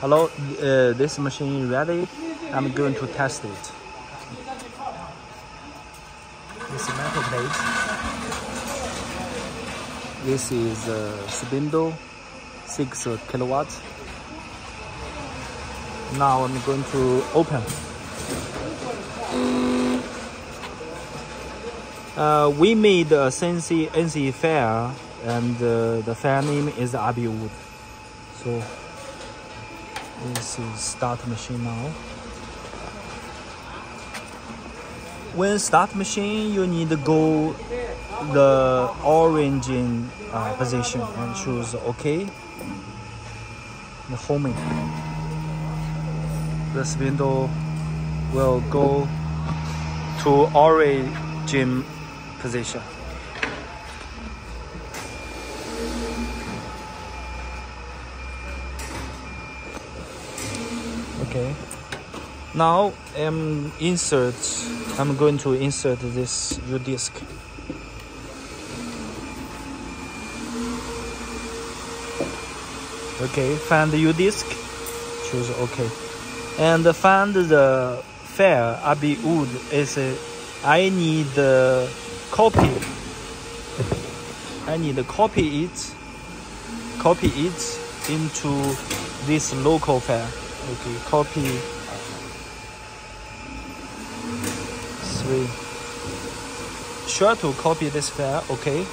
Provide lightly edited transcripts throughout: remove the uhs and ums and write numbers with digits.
Hello, this machine is ready. I'm going to test it. This metal plate. This is a spindle, 6 kilowatts. Now I'm going to open. We made a CNC fair, and the fair name is RBWOOD. So this is start machine now. When start machine, you need to go the orange position and choose OK. The homing. The spindle will go to origin position. Okay. Now I'm going to insert this U-disc. Okay, find the U-disc, choose OK. And find the fair RBWOOD is I need copy. I need to copy it into this local fair. Okay, copy 3. Sure to copy this file, okay.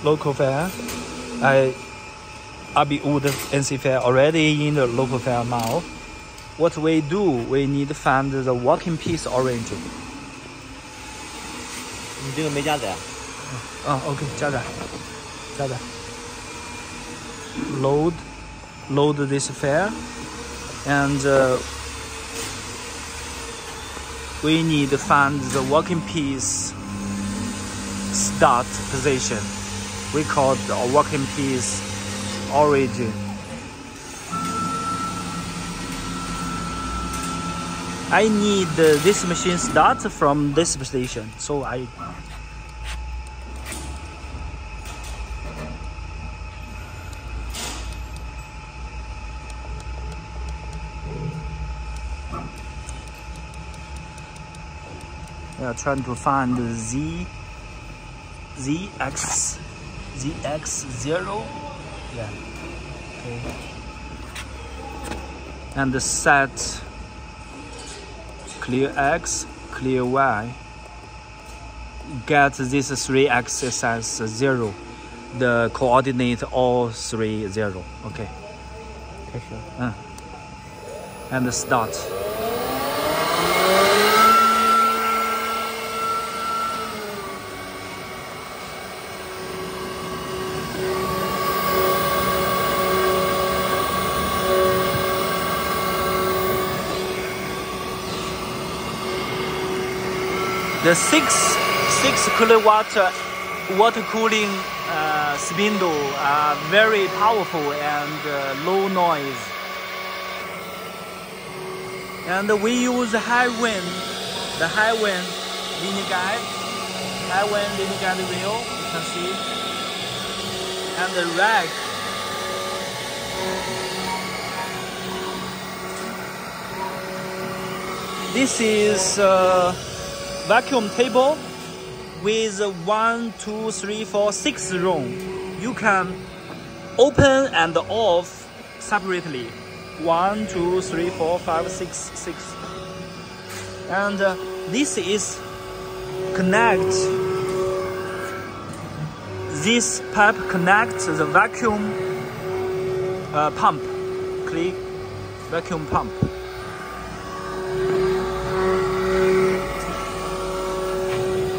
Local file. RBWOOD NC file already in the local file now. What we do, we need to find the working piece origin. 你这个没加载啊？OK， 加载。Load this file, and we need to find the working piece start position. We call the working piece origin. I need this machine start from this position, so we are trying to find the ZX0, yeah, okay, and set clear X, clear Y. Get this 3 axis as 0. The coordinate all 3 0. Okay. 开始。And start. The 6 kilowatt water cooling spindle are very powerful and low noise. And we use the high wind linear guide wheel, you can see, and the rack. This is vacuum table with 1, 2, 3, 4, 6 room. You can open and off separately. 1, 2, 3, 4, 5, 6. And this is connect. This pipe connects the vacuum pump. Click vacuum pump.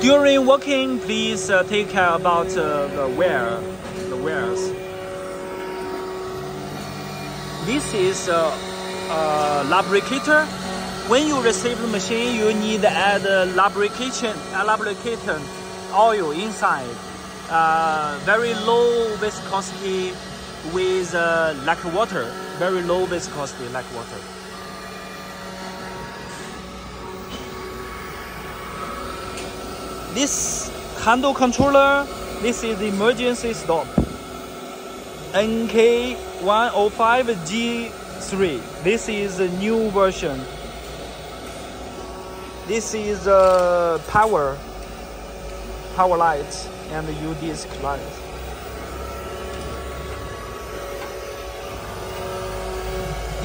During working, please take care about the wires. This is a lubricator. When you receive the machine, you need to add lubricatant oil inside. Very low viscosity with like water. Very low viscosity like water. This handle controller, this is the emergency stop. K1-1325. This is a new version. This is power lights and U-disc lights.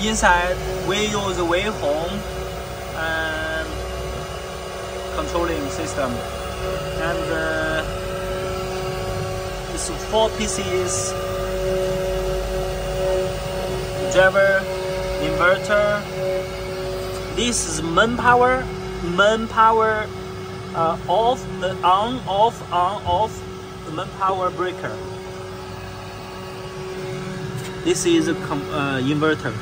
Inside, we use a waveform and controlling system, and it's 4 pieces: driver, inverter. This is main power, off, on, off, the main power breaker. This is a inverter.